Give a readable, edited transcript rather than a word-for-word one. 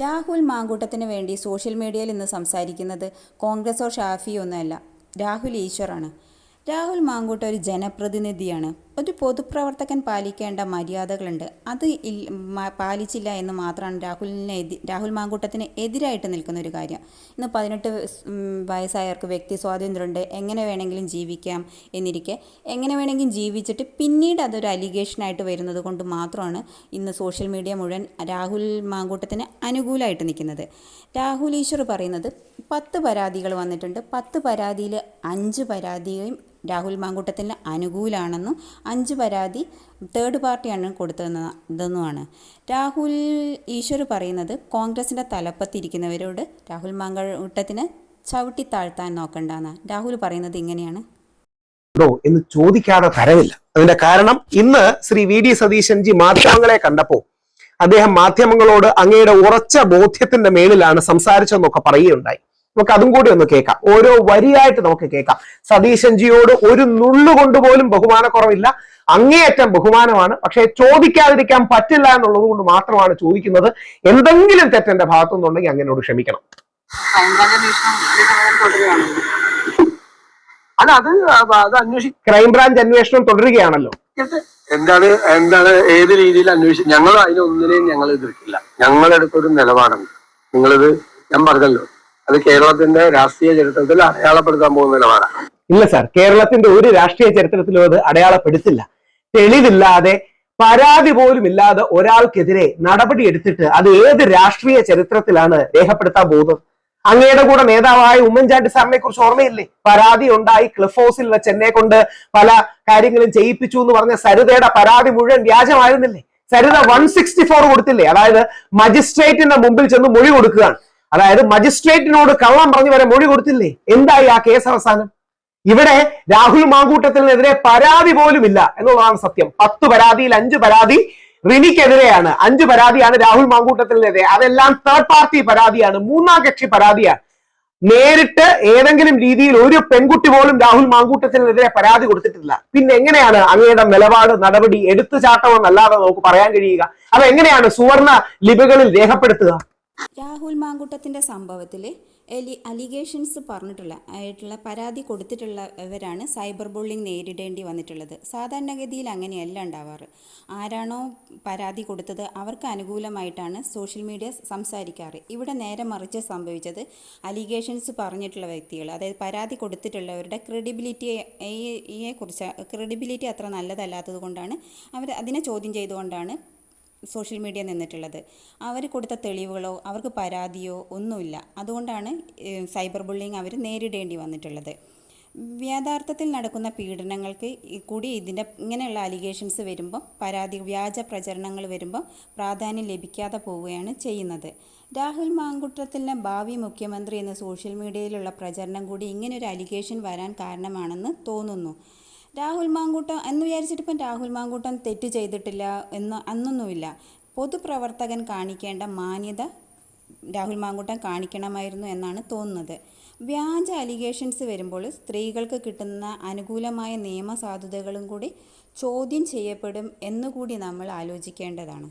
രാഹുൽ മാങ്കൂട്ടത്തിന് വേണ്ടി സോഷ്യൽ മീഡിയയിൽ ഇന്ന് സംസാരിക്കുന്നത് കോൺഗ്രസോ ഷാഫിയോ ഒന്നുമല്ല, രാഹുൽ ഈശ്വറാണ്. രാഹുൽ മാങ്കൂട്ടം ഒരു ജനപ്രതിനിധിയാണ്. ഒരു പൊതുപ്രവർത്തകൻ പാലിക്കേണ്ട മര്യാദകളുണ്ട്. അത് പാലിച്ചില്ല എന്ന് മാത്രമാണ് രാഹുൽ മാങ്കൂട്ടത്തിന് എതിരായിട്ട് നിൽക്കുന്ന ഒരു കാര്യം. ഇന്ന് 18 വയസ്സായവർക്ക് വ്യക്തി സ്വാതന്ത്ര്യമുണ്ട്, എങ്ങനെ വേണമെങ്കിലും ജീവിക്കാം എന്നിരിക്കെ എങ്ങനെ വേണമെങ്കിലും ജീവിച്ചിട്ട് പിന്നീട് അതൊരു അലിഗേഷനായിട്ട് വരുന്നത് കൊണ്ട് മാത്രമാണ് ഇന്ന് സോഷ്യൽ മീഡിയ മുഴുവൻ രാഹുൽ മാങ്കൂട്ടത്തിന് അനുകൂലമായിട്ട് നിൽക്കുന്നത്. രാഹുൽ ഈശ്വർ പറയുന്നത് 10 പരാതികൾ വന്നിട്ടുണ്ട്, 10 പരാതിയിൽ 5 പരാതിയും രാഹുൽ മാങ്കൂട്ടത്തിന് അനുകൂലമാണെന്നും 5 പരാതി തേർഡ് പാർട്ടിയാണ് കൊടുത്തതെന്നുമാണ്. രാഹുൽ ഈശ്വർ പറയുന്നത് കോൺഗ്രസിൻ്റെ തലപ്പത്തിരിക്കുന്നവരോട് രാഹുൽ മാങ്കൂട്ടത്തിന് ചവിട്ടി താഴ്ത്താൻ നോക്കണ്ടെന്ന്. രാഹുൽ പറയുന്നത് ഇങ്ങനെയാണ്: എന്ന് ചോദിക്കാതെ തരവില്ല. അതിന്റെ കാരണം ഇന്ന് ശ്രീ വി.ഡി. സതീശൻജി മാധ്യമങ്ങളെ കണ്ടപ്പോൾ അദ്ദേഹം മാധ്യമങ്ങളോട് അങ്ങയുടെ ഉറച്ച ബോധ്യത്തിന്റെ മേളിലാണ് സംസാരിച്ചതെന്നൊക്കെ പറയുകയുണ്ടായി. നമുക്ക് അതും കൂടി ഒന്ന് കേൾക്കാം. ഓരോ വരിയായിട്ട് നമുക്ക് കേൾക്കാം. സതീശൻജിയോട് ഒരു നുള്ളുകൊണ്ട് പോലും ബഹുമാനക്കുറവില്ല, അങ്ങേയറ്റം ബഹുമാനമാണ്. പക്ഷേ ചോദിക്കാതിരിക്കാൻ പറ്റില്ല എന്നുള്ളത് കൊണ്ട് മാത്രമാണ് ചോദിക്കുന്നത്. എന്തെങ്കിലും തെറ്റെന്റെ ഭാഗത്തുനിന്നുണ്ടെങ്കിൽ അങ്ങനോട് ക്ഷമിക്കണം. അല്ല, അത് ക്രൈംബ്രാഞ്ച് അന്വേഷണം തുടരുകയാണല്ലോ. എന്താണ് ഏത് രീതിയിൽ അന്വേഷിച്ചു? ഞങ്ങൾ അതിനൊന്നിനെയും ഞങ്ങൾ എതിർക്കില്ല. ഞങ്ങളെടുത്തൊരു നിലപാടുണ്ട്. നിങ്ങളിത് ഞാൻ പറഞ്ഞല്ലോ, അത് കേരളത്തിന്റെ രാഷ്ട്രീയ ചരിത്രത്തിൽ അടയാളപ്പെടുത്താൻ പോകുന്ന നിലപാടാണ്. ഇല്ല സാർ, കേരളത്തിന്റെ ഒരു രാഷ്ട്രീയ ചരിത്രത്തിലും അത് അടയാളപ്പെടുത്തില്ല. തെളിവില്ലാതെ, പരാതി പോലും ഇല്ലാതെ ഒരാൾക്കെതിരെ നടപടി എടുത്തിട്ട് അത് ഏത് രാഷ്ട്രീയ ചരിത്രത്തിലാണ് രേഖപ്പെടുത്താൻ പോകുന്നത്? അങ്ങയുടെ കൂടെ നേതാവായ ഉമ്മൻചാണ്ടി സാറിനെ കുറിച്ച് ഓർമ്മയില്ലേ? പരാതി ഉണ്ടായി, ക്ലിഫ് ഹൗസിൽ വെച്ച് എന്നെ കൊണ്ട് പല കാര്യങ്ങളും ചെയ്യിപ്പിച്ചു എന്ന് പറഞ്ഞ സരിതയുടെ പരാതി മുഴുവൻ വ്യാജമായിരുന്നില്ലേ? സരിത 164 കൊടുത്തില്ലേ? അതായത് മജിസ്ട്രേറ്റിന്റെ മുമ്പിൽ ചെന്ന് മൊഴി കൊടുക്കുകയാണ്. അതായത് മജിസ്ട്രേറ്റിനോട് കള്ളം പറഞ്ഞു വരെ മൊഴി കൊടുത്തില്ലേ? എന്തായി ആ കേസ് അവസാനം? ഇവിടെ രാഹുൽ മാങ്കൂട്ടത്തിനെതിരെ പരാതി പോലും ഇല്ല എന്നുള്ളതാണ് സത്യം. 10 പരാതിയിൽ 5 പരാതി റിനിക്കെതിരെയാണ്, 5 പരാതിയാണ് രാഹുൽ മാങ്കൂട്ടത്തിനെതിരെ. അതെല്ലാം തേർഡ് പാർട്ടി പരാതിയാണ്, മൂന്നാം കക്ഷി പരാതിയാണ്. നേരിട്ട് ഏതെങ്കിലും രീതിയിൽ ഒരു പെൺകുട്ടി പോലും രാഹുൽ മാങ്കൂട്ടത്തിനെതിരെ പരാതി കൊടുത്തിട്ടില്ല. പിന്നെ എങ്ങനെയാണ് അങ്ങയുടെ നിലപാട്, നടപടി എടുത്തുചാട്ടമെന്നല്ലാതെ നമുക്ക് പറയാൻ കഴിയുക? അത് എങ്ങനെയാണ് സുവർണ ലിപികളിൽ രേഖപ്പെടുത്തുക? രാഹുൽ മാങ്കൂട്ടത്തിൻ്റെ സംഭവത്തിൽ അലിഗേഷൻസ് ആയിട്ടുള്ള പരാതി കൊടുത്തിട്ടുള്ളവരാണ് സൈബർ ബുള്ളിങ് നേരിടേണ്ടി വന്നിട്ടുള്ളത്. സാധാരണഗതിയിൽ അങ്ങനെയല്ല ഉണ്ടാവാറ്. ആരാണോ പരാതി കൊടുത്തത് അവർക്ക് അനുകൂലമായിട്ടാണ് സോഷ്യൽ മീഡിയ സംസാരിക്കാറ്. ഇവിടെ നേരെ മറിച്ച് സംഭവിച്ചത്, അലിഗേഷൻസ് പറഞ്ഞിട്ടുള്ള വ്യക്തികൾ, അതായത് പരാതി കൊടുത്തിട്ടുള്ളവരുടെ ക്രെഡിബിലിറ്റി അത്ര നല്ലതല്ലാത്തത് കൊണ്ടാണ് അവർ അതിനെ ചോദ്യം ചെയ്തുകൊണ്ടാണ് സോഷ്യൽ മീഡിയ നിന്നിട്ടുള്ളത്. അവർ കൊടുത്ത തെളിവുകളോ അവർക്ക് പരാതിയോ ഒന്നുമില്ല. അതുകൊണ്ടാണ് സൈബർ ബുള്ളിങ് അവർ നേരിടേണ്ടി വന്നിട്ടുള്ളത്. യഥാർത്ഥത്തിൽ നടക്കുന്ന പീഡനങ്ങൾക്ക് കൂടി ഇങ്ങനെയുള്ള അലിഗേഷൻസ് വരുമ്പോൾ, വ്യാജ പ്രചരണങ്ങൾ വരുമ്പോൾ പ്രാധാന്യം ലഭിക്കാതെ പോവുകയാണ് ചെയ്യുന്നത്. രാഹുൽ മാങ്കൂട്ടത്തിൻ്റെ ഭാവി മുഖ്യമന്ത്രി എന്ന സോഷ്യൽ മീഡിയയിലുള്ള പ്രചരണം കൂടി ഇങ്ങനൊരു അലിഗേഷൻ വരാൻ കാരണമാണെന്ന് തോന്നുന്നു. രാഹുൽ മാങ്കൂട്ടം എന്ന് വിചാരിച്ചിട്ട് ഇപ്പം രാഹുൽ മാങ്കൂട്ടം തെറ്റ് ചെയ്തിട്ടില്ല അന്നൊന്നുമില്ല. പൊതുപ്രവർത്തകൻ കാണിക്കേണ്ട മാന്യത രാഹുൽ മാങ്കൂട്ടം കാണിക്കണമായിരുന്നു എന്നാണ് തോന്നുന്നത്. വ്യാജ അലിഗേഷൻസ് വരുമ്പോൾ സ്ത്രീകൾക്ക് കിട്ടുന്ന അനുകൂലമായ നിയമ സാധുതകളും കൂടി ചോദ്യം ചെയ്യപ്പെടും എന്നുകൂടി നമ്മൾ ആലോചിക്കേണ്ടതാണ്.